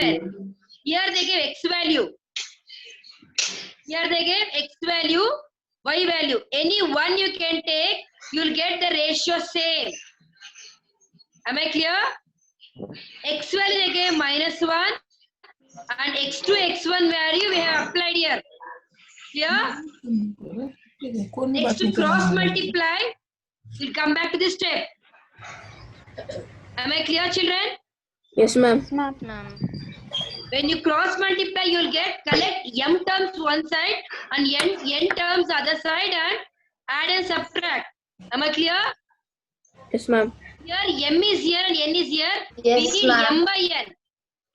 7. Here they gave x value. Here they gave x value, y value. Any one you can take, you'll get the ratio same. Am I clear? X value they gave -1 and x2, x1 value we have applied here. Here, next to cross multiply, we'll come back to this step. Am I clear, children? Yes, ma'am. When you cross multiply, you'll get collect m terms one side and n terms other side and add and subtract. Am I clear? Yes, ma'am. Here m is here and n is here. Yes, we need ma'am. m by n.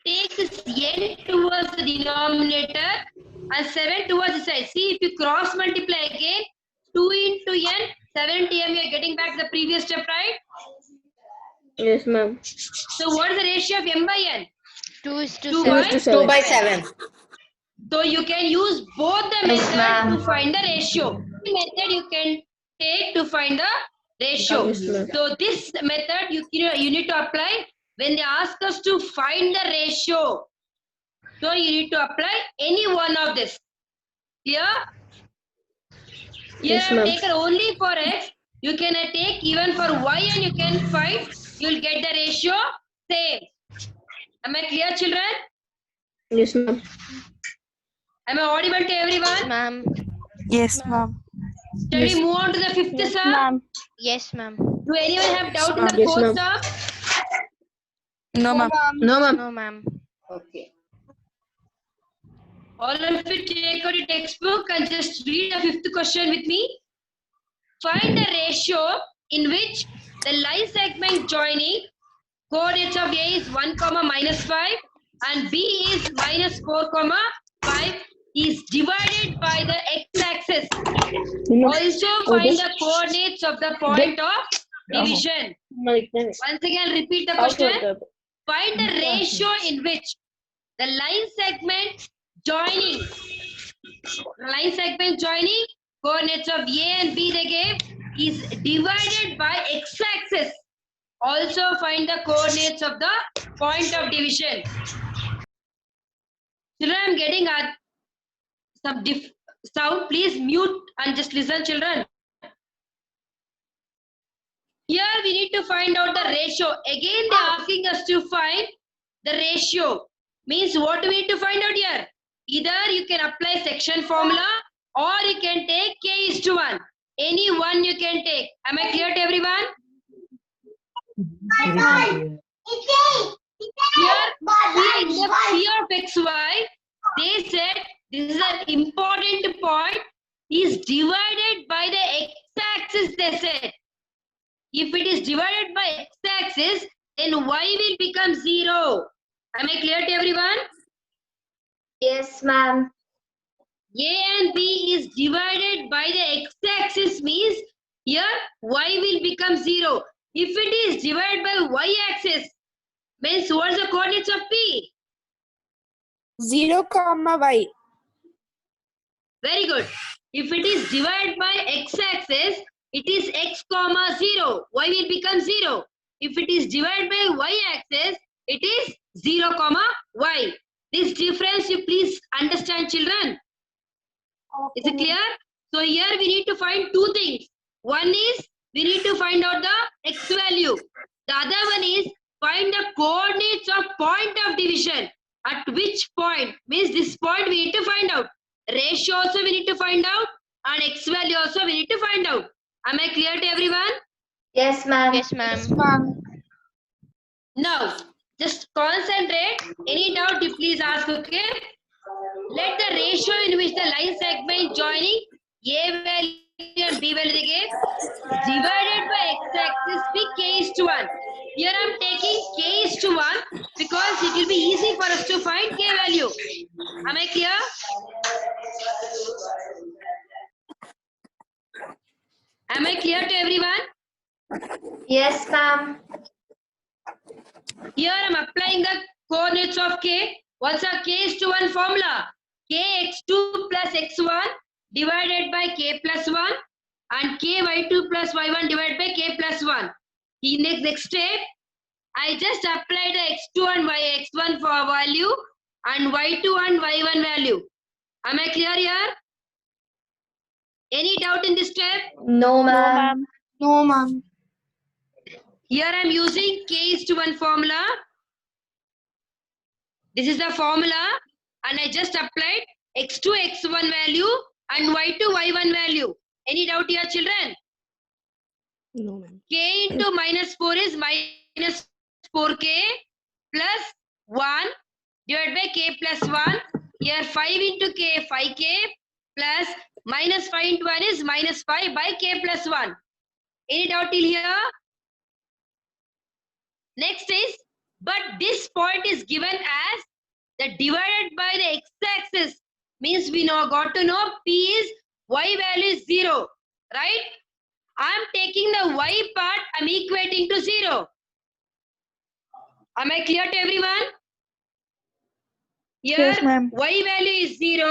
Take this n towards the denominator and 7 towards the side. See, if you cross multiply again, 2 into n, 7 to m, you are getting back to the previous step, right? Yes, ma'am. So what is the ratio of m by n? 2 is to 2 7. by 2 by 7. So you can use both the Yes, method ma'am. to find the ratio. The method you can take to find the ratio. Yes, ma'am. So this method you need to apply when they ask us to find the ratio. So you need to apply any one of this. Clear? Here Yes, I have ma'am. taken only for x. You can take even for y and you can find. You will get the ratio same. Am I clear, children? Yes, ma'am. Am I audible to everyone? Ma'am. Yes, ma'am. Shall we move on to the fifth, sir? Yes, ma'am. Do anyone have doubt in the Yes, fourth ma'am. term? No, ma'am. No, ma'am. No, ma'am. Okay. All of you take out your textbook and just read the fifth question with me. Find the ratio in which the line segment joining coordinates of A is 1, -5 and B is -4, 5 is divided by the x-axis. Also find the coordinates of the point of division. Once again, repeat the question. Find the ratio in which the line segment joining coordinates of A and B they gave is divided by x-axis. Also find the coordinates of the point of division. Children, I am getting some sound. Please mute and just listen, children. Here we need to find out the ratio. Again, they are asking us to find the ratio. Means what do we need to find out here? Either you can apply section formula or you can take k:1. Any one you can take. Am I clear to everyone? Here, in the P of xy, they said this is an important point, is divided by the x-axis, they said. If it is divided by x-axis, then y will become 0. Am I clear to everyone? Yes, ma'am. A and B is divided by the x-axis means here y will become 0. If it is divided by y-axis, means what's the coordinates of P? 0, y. Very good. If it is divided by x-axis, it is x, 0. Y will become 0. If it is divided by y-axis, it is 0, y. This difference you please understand, children. Is it clear? So here we need to find two things. One is we need to find out the x value. The other one is find the coordinates of point of division. At which point? Means this point we need to find out. Ratio also we need to find out. And x value also we need to find out. Am I clear to everyone? Yes, ma'am. Yes, ma'am. Now, just concentrate. Any doubt you please ask, okay? Let the ratio in which the line segment joining A value and B value they gave divided by x-axis be k:1. Here I am taking k:1 because it will be easy for us to find k value. Am I clear? Am I clear to everyone? Yes, ma'am. Here I am applying the coordinates of k. What's our k:1 formula? Kx2 plus x1 divided by k plus 1 and ky2 plus y1 divided by k plus 1. In the next step, I just applied the x2 and x1 for value and y2 and y1 value. Am I clear here? Any doubt in this step? No, ma'am. No, ma'am. Here I am using k:1 formula. This is the formula and I just applied x2 x1 value and y2 y1 value. Any doubt here, children? No, ma'am. K into -4 is minus 4k plus 1 divided by k plus 1. Here 5 into k, 5k plus minus 5 into 1 is minus 5 by k plus 1. Any doubt till here? Next is, but this point is given as the divided by the x-axis. Means we got to know p is y value is 0. Right? I am taking the y part, I am equating to 0. Am I clear to everyone? Here, Yes, ma'am. y value is 0.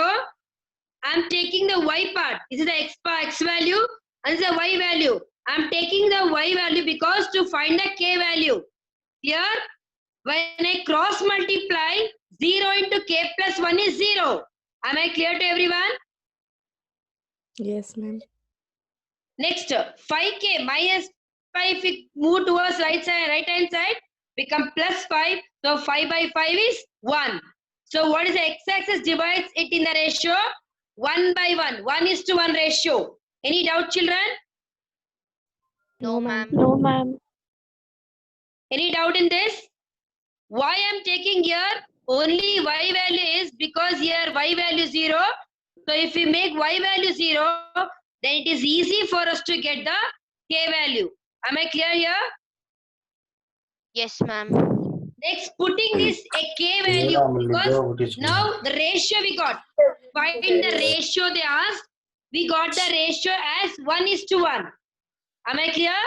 I am taking the y part. This is the x value and this is the y value. I am taking the y value because to find the k value. Here, when I cross multiply, 0 into k plus 1 is 0. Am I clear to everyone? Yes, ma'am. Next, 5k minus 5, if we move towards right hand side, become plus 5. So 5 by 5 is 1. So what is the x-axis divides it in the ratio? 1 by 1. 1:1 ratio. Any doubt, children? No, ma'am. No, ma'am. Any doubt in this? Why I am taking here only y value is because here y value 0. So if we make y value 0, then it is easy for us to get the k value. Am I clear here? Yes, ma'am. Next, putting this a k value because now the ratio we got. Find the ratio they asked. We got the ratio as 1:1. Am I clear?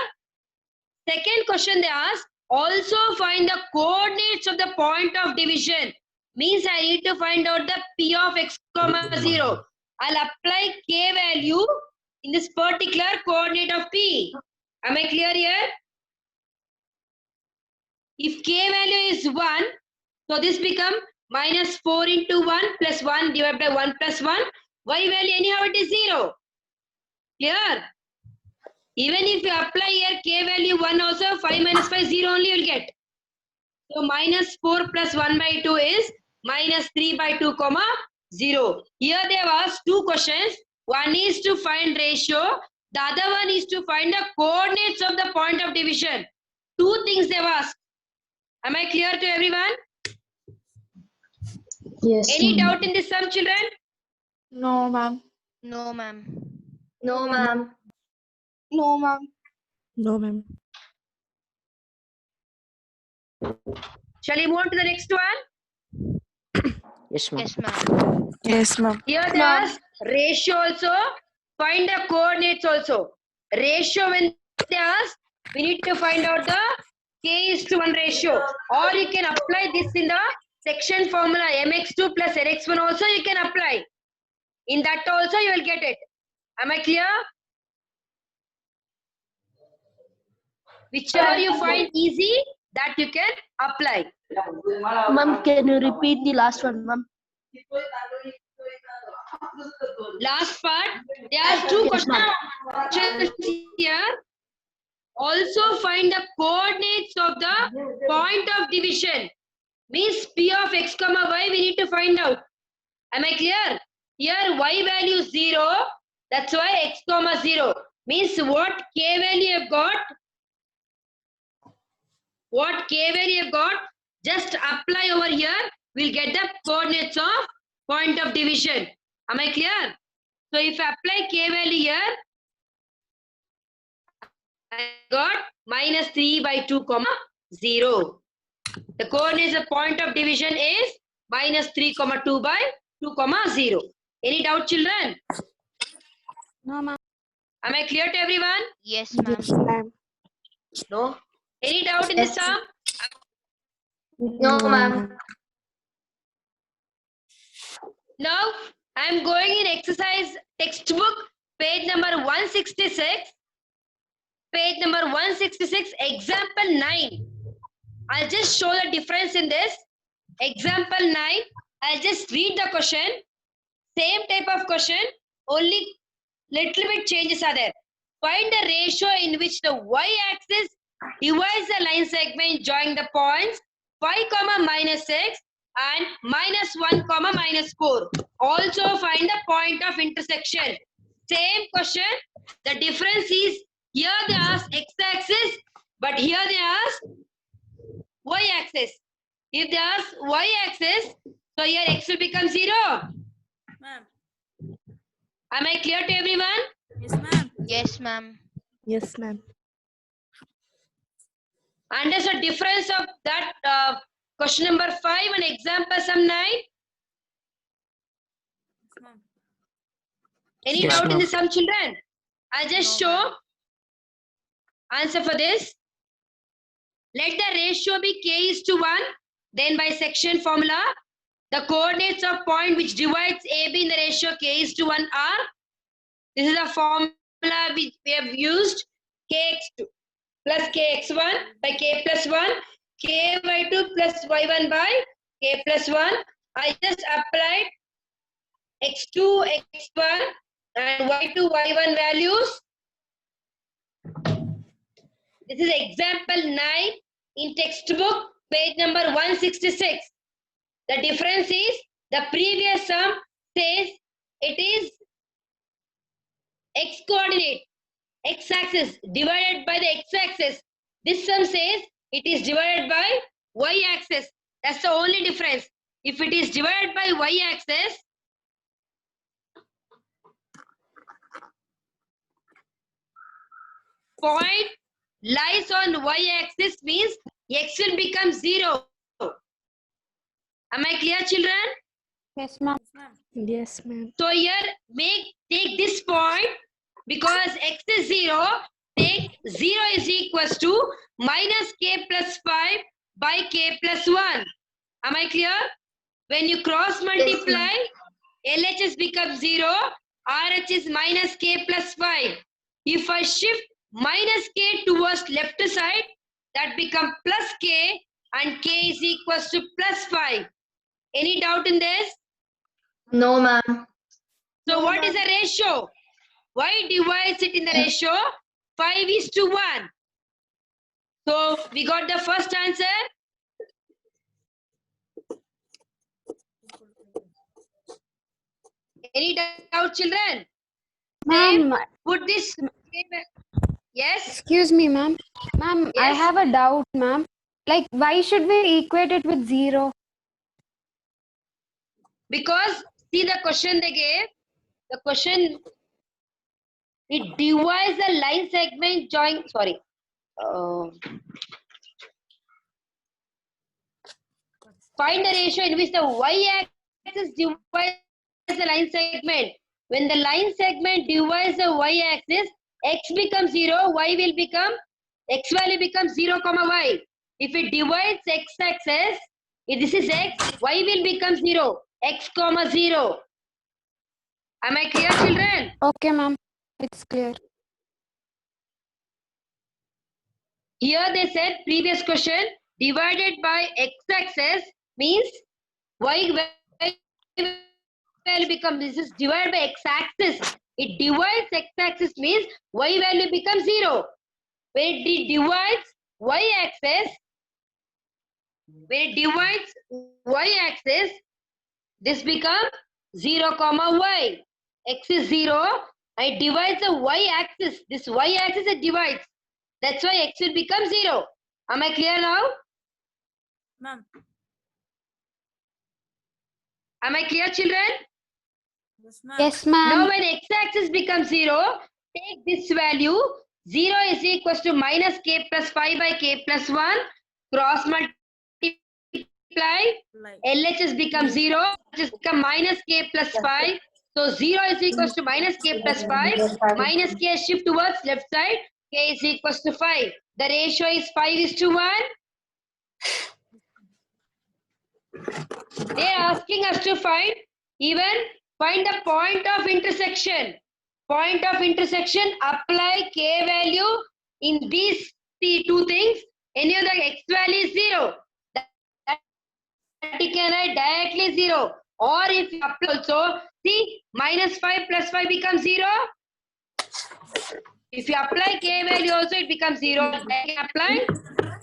Second question they asked. Also find the coordinates of the point of division. Means I need to find out the p of x comma 0. I'll apply k value in this particular coordinate of p. Am I clear here? If k value is 1, so this become minus 4 into 1 plus 1 divided by 1 plus 1. Y value anyhow it is 0. Clear? Even if you apply here k value 1 also, 5 minus 5, 0 only you will get. So minus 4 plus 1 by 2 is minus 3 by 2 comma 0. Here they have asked two questions. One is to find ratio. The other one is to find the coordinates of the point of division. Two things they have asked. Am I clear to everyone? Yes. Any doubt in this sum, children? No, ma'am. No, ma'am. No, ma'am. No, ma'am. No, ma'am. Shall we move on to the next one? Yes, ma'am. Yes, ma'am. Yes, ma'am. Here they ask ratio also. Find the coordinates also. Ratio when they ask, we need to find out the k:1 ratio. Or you can apply this in the section formula mx2 plus nx1 also you can apply. In that also you will get it. Am I clear? Whichever you find easy, that you can apply. Ma'am, can you repeat the last one, ma'am? Last part, there are two questions here. Also find the coordinates of the point of division. Means p of x comma y we need to find out. Am I clear? Here y value 0. That's why x comma 0. Means what k value you have got? What k value you have got? Just apply over here. We'll get the coordinates of point of division. Am I clear? So if I apply k value here, I got minus 3 by 2 comma 0. The coordinates of point of division is minus 3 comma 2 by 2 comma 0. Any doubt, children? No, ma'am. Am I clear to everyone? Yes, ma'am. Yes, ma'am. No. Any doubt in this sum? No, ma'am. Now I am going in exercise textbook page number 166. Page number 166, example 9. I'll just show the difference in this. Example 9. I'll just read the question. Same type of question, only little bit changes are there. Find the ratio in which the y-axis divides the line segment joining the points 5, -6 and -1, -4. Also find the point of intersection. Same question. The difference is here they ask x-axis, but here they ask y-axis. If they ask y-axis, so here x will become 0. Ma'am. Am I clear to everyone? Yes, ma'am. Yes, ma'am. Yes, ma'am. And there's a difference of that question number 5 and example sum 9. Yes, ma'am. Any Yes, doubt in ma'am. the sum, children? I'll just No, show answer for this. Let the ratio be k:1. Then by section formula, the coordinates of point which divides AB in the ratio k:1 are. This is a formula which we have used. Kx2 plus kx1 by k plus 1, ky2 plus y1 by k plus 1. I just applied x2, x1 and y2, y1 values. This is example 9 in textbook, page number 166. The difference is the previous sum says it is x coordinate, x-axis divided by the x-axis. This sum says it is divided by y-axis. That's the only difference. If it is divided by y-axis, point lies on y-axis means x will become 0. Am I clear, children? Yes, ma'am. Yes, ma'am. Yes, ma'am. So here take this point because x is 0. Take 0 is equals to minus k plus 5 by k plus 1. Am I clear? When you cross multiply, LHS becomes 0. RH is minus k plus 5. If I shift minus k towards left side, that becomes plus k and k is equals to plus 5. Any doubt in this? No, ma'am. So what is the ratio? Y divides it in the ratio 5:1. So we got the first answer. Any doubt, children? Ma'am, Put this. Yes. excuse me, ma'am. Ma'am, I Yes. have a doubt, ma'am. Like, why should we equate it with 0? Because see the question they gave. The question, it divides the line segment join. Sorry. Find the ratio in which the y-axis divides the line segment. When the line segment divides the y-axis, x becomes 0, y will become, x value becomes 0, y. If it divides x-axis, if this is x, y will become 0, x, 0. Am I clear, children? Okay, ma'am. It's clear. Here they said previous question divided by x-axis means y value becomes, this is divided by x-axis. It divides x-axis means y value becomes 0. When it divides y-axis, this becomes 0, y. X is 0. It divides the y-axis. This y-axis it divides. That's why x will become 0. Am I clear now? Ma'am. Am I clear, children? Yes, ma'am. Yes, Now ma'am. when x-axis becomes 0, take this value. 0 is equals to minus k plus 5 by k plus 1. Cross multiply. Like, LHS becomes 0. Just become minus k plus 5. So 0 is equals to minus k plus 5. Minus k shift towards left side. K is equals to 5. The ratio is 5:1. They are asking us to find the point of intersection. Point of intersection, apply k value in these two things. any of the x value is 0, that you can write directly 0. Or if you apply also, see, minus 5 plus 5 becomes 0. If you apply k value also, it becomes 0. I can apply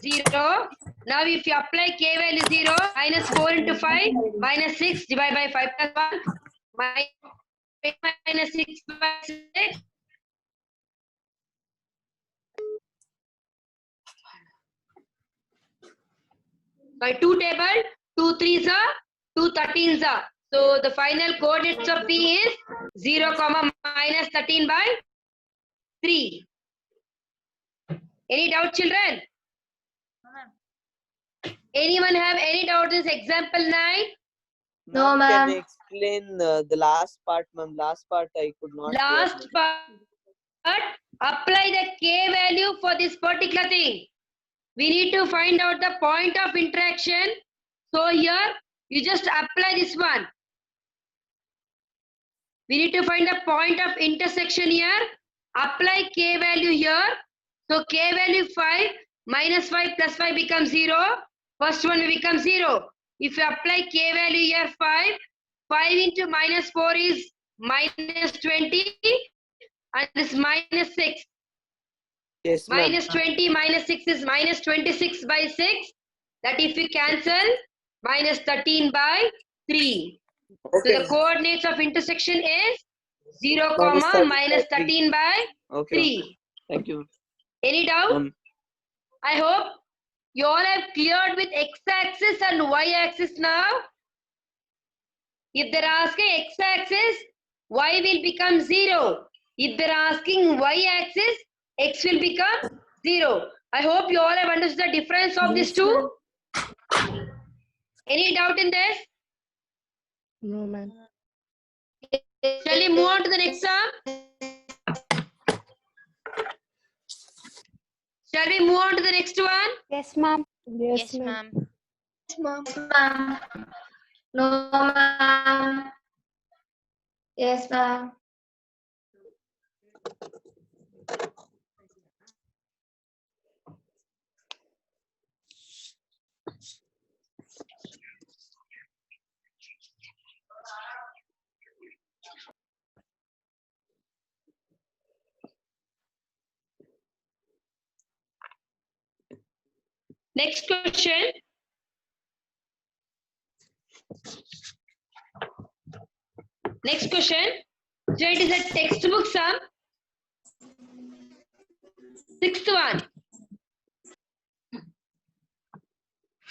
0. Now if you apply k value 0, minus 4 into 5, minus 6 divided by 5 plus 1, minus 6 by 6. By 2 table, 2 3s are, 2 13s are. So the final coordinates of P is 0, minus 13 by 3. Any doubt, children? No, ma'am. Anyone have any doubt in this example 9? No, Can ma'am. you explain the last part, ma'am? Last part I could not hear, Last ma'am. part, apply the k value for this particular thing. We need to find out the point of interaction. So here, you just apply this one. We need to find the point of intersection here. Apply k value here. So k value 5, minus 5 plus 5 becomes 0. First one will become 0. If you apply k value here 5, 5 into minus 4 is minus 20 and this minus 6. Yes, ma'am. Minus 20 minus 6 is minus 26 by 6. That if we cancel, minus 13 by 3. So Okay. the coordinates of intersection is 0, Minus 13 minus by 3. 13 by Okay. 3. Thank you. Any doubt? I hope you all have cleared with x-axis and y-axis now. If they're asking x-axis, y will become 0. If they're asking y-axis, x will become 0. I hope you all have understood the difference of these two. Any doubt in this? No, ma'am. Shall we move on to the next sum? Shall we move on to the next one? Yes, ma'am. Yes, ma'am. Ma'am. No, ma'am. Yes, ma'am. Next question. Next question. So it is a textbook sum. Sixth one.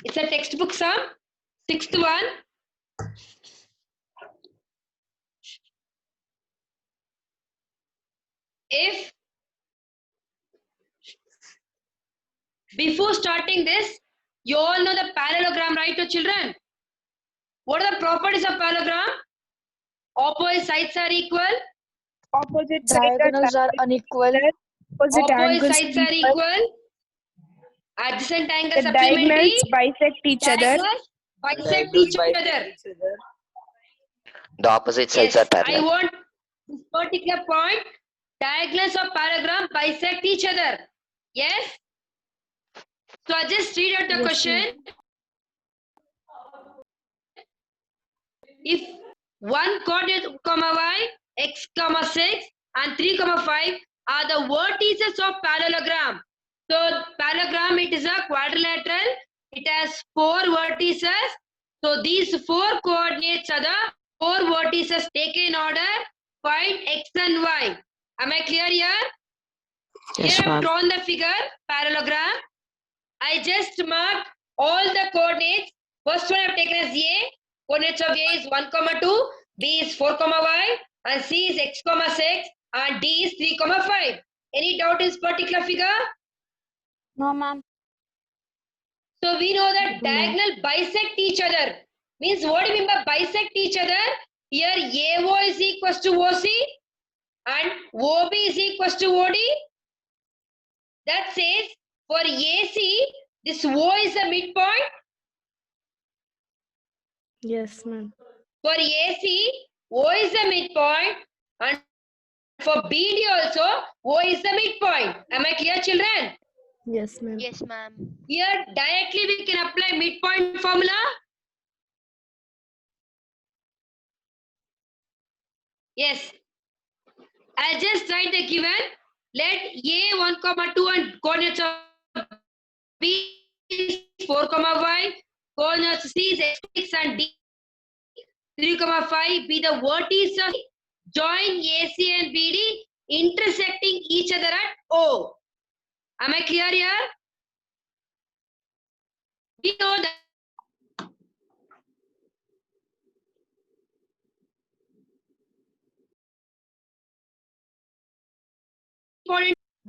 It's a textbook sum. Sixth one. If before starting this, you all know the parallelogram, right, to children? What are the properties of parallelogram? Opposite sides are equal. Opposite sides Diagonals are unequal. opposite Opposite angles sides are equal. Adjacent angles the supplementary. diagonals bisect each other. Diagonals bisect each other. The opposite sides Yes, are I parallel. want this particular point. Diagonals of parallelogram bisect each other. Yes. So I just read out the question. If 1 coordinate comma y, x comma 6 and 3 comma 5 are the vertices of parallelogram. So parallelogram, it is a quadrilateral. It has 4 vertices. So these 4 coordinates are the 4 vertices taken in order. Find x and y. Am I clear here? Yes, Here I have ma'am. drawn the figure parallelogram. I just marked all the coordinates. First one I have taken as A. Coordinates of A is 1, 2, B is 4, y, and C is x, 6, and D is 3, 5. Any doubt in this particular figure? No, ma'am. So we know that diagonal bisect each other. Means what do you mean by bisect each other? Here AO is equals to OC and OB is equals to OD. That says for AC, this O is the midpoint. Yes, ma'am. For AC, O is the midpoint, and for BD also, O is the midpoint. Am I clear, children? Yes, ma'am. Yes, ma'am. Here directly we can apply midpoint formula. Yes. I'll just write the given. Let A 1, 2 and coordinates of B is 4, y. Coordinates of C is x6 and D 3, 5 be the vertices of join AC and BD intersecting each other at O. Am I clear here? We know that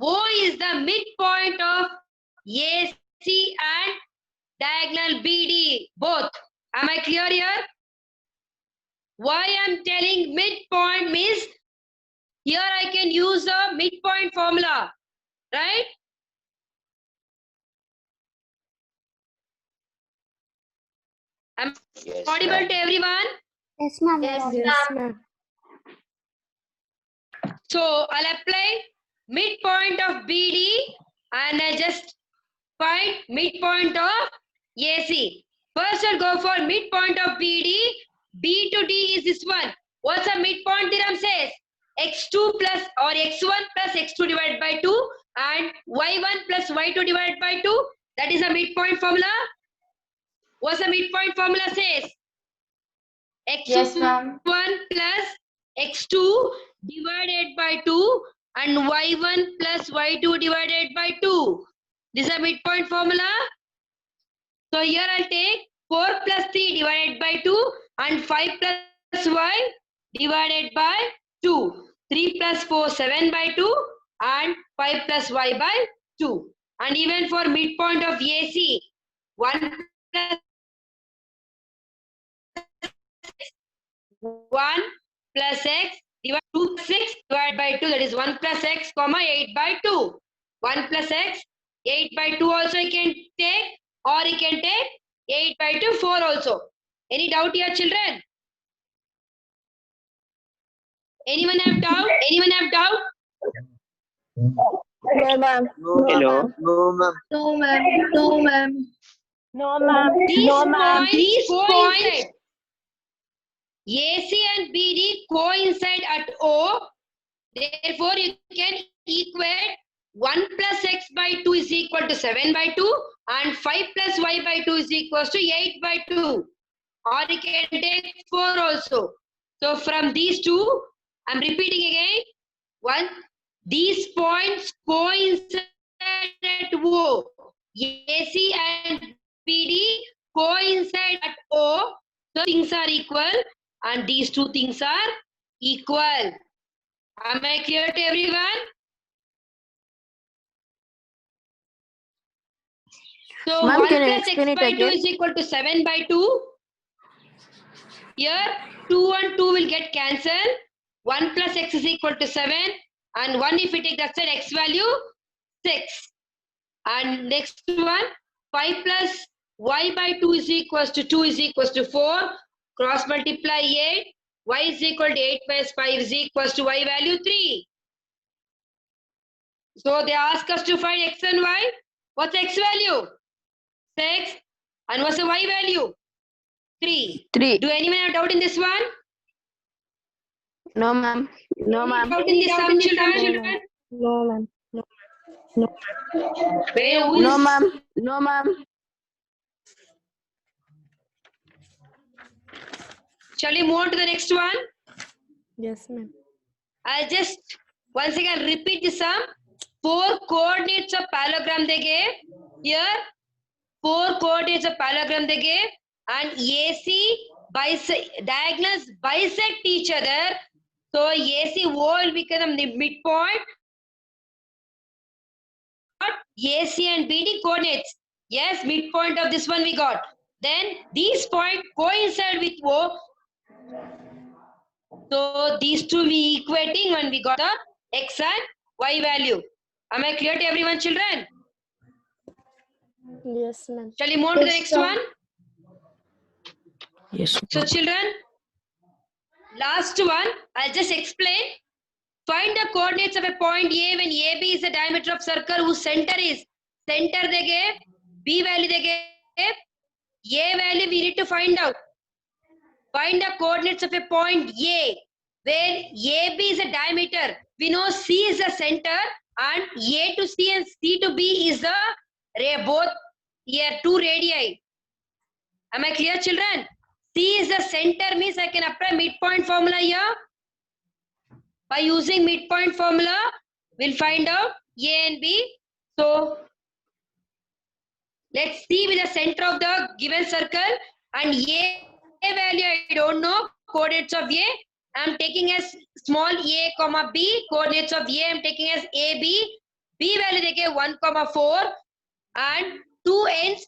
O is the midpoint of AC and diagonal BD both. Am I clear here? Why I'm telling midpoint means here I can use a midpoint formula, right? Am Yes, audible ma'am. to everyone? Yes, ma'am. Yes, Yes, ma'am. ma'am. So I'll apply midpoint of BD and I just find midpoint of AC. First I'll go for midpoint of BD. B to D is this one. What's the midpoint theorem says? X2 plus or X1 plus X2 divided by 2 and Y1 plus Y2 divided by 2. That is a midpoint formula. What's the midpoint formula says? Yes, ma'am. X1 plus X2 divided by 2 and Y1 plus Y2 divided by 2. This is a midpoint formula. So here I'll take 4 plus 3 divided by 2 and 5 plus Y divided by 2. 3 plus 4, 7 by 2 and 5 plus Y by 2. And even for midpoint of AC, 1 plus 1 plus x divided by 2 6 divided by 2, that is 1 plus x comma 8 by 2. 1 plus x 8 by 2 also you can take, or you can take 8 by 2 4 also. Any doubt here, children? Anyone have doubt? Anyone have doubt? No, ma'am. Hello. No, ma'am. No, ma'am. No, ma'am. No, ma'am. These No, ma'am. points AC and BD coincide at O. Therefore, you can equate 1 plus x by 2 is equal to 7 by 2 and 5 plus y by 2 is equal to 8 by 2. Or you can take 4 also. So from these two, I'm repeating again. One, these points coincide at O. AC and BD coincide at O. So things are equal and these two things are equal. Am I clear to everyone? So Ma'am, 1 can you plus x explain it by 2 again? is equal to 7 by 2. Here 2 and 2 will get cancelled. 1 plus x is equal to 7 and 1 if we take that side x value 6. And next one 5 plus y by 2 is equals to 2 is equals to 4. Cross multiply 8. Y is equal to 8 plus 5 is equals to y value 3. So they ask us to find x and y. What's x value? 6. And what's the y value? 3. 3. Do anyone have doubt in this one? No, ma'am. No, ma'am. Doubt in this sum, children? No, ma'am. Where, who No, is- ma'am. No, ma'am. Shall we move on to the next one? Yes, ma'am. I'll just once again repeat the sum. 4 coordinates of parallelogram they gave. Here, 4 coordinates of parallelogram they gave. And AC diagonals bisect each other. So AC O will become the midpoint. AC and BD coordinates. Yes, midpoint of this one we got. Then these points coincide with O. So these two we equating when we got the x and y value. Am I clear to everyone, children? Yes, ma'am. Shall we move on to the Yes, next sir. one? Yes. So children, last one, I'll just explain. Find the coordinates of a point A when AB is the diameter of circle whose center is center देंगे, B value देंगे, A value we need to find out. Find the coordinates of a point A, where AB is a diameter. We know C is the center, and A to C and C to B is the both here two radii. Am I clear, children? C is the center means I can apply midpoint formula here. By using midpoint formula, we'll find out A and B. So let's see with the center of the given circle, and A value I don't know, coordinates of A I am taking as small a comma b, coordinates of A I am taking as AB, B value देंगे 1, 4 and 2 ends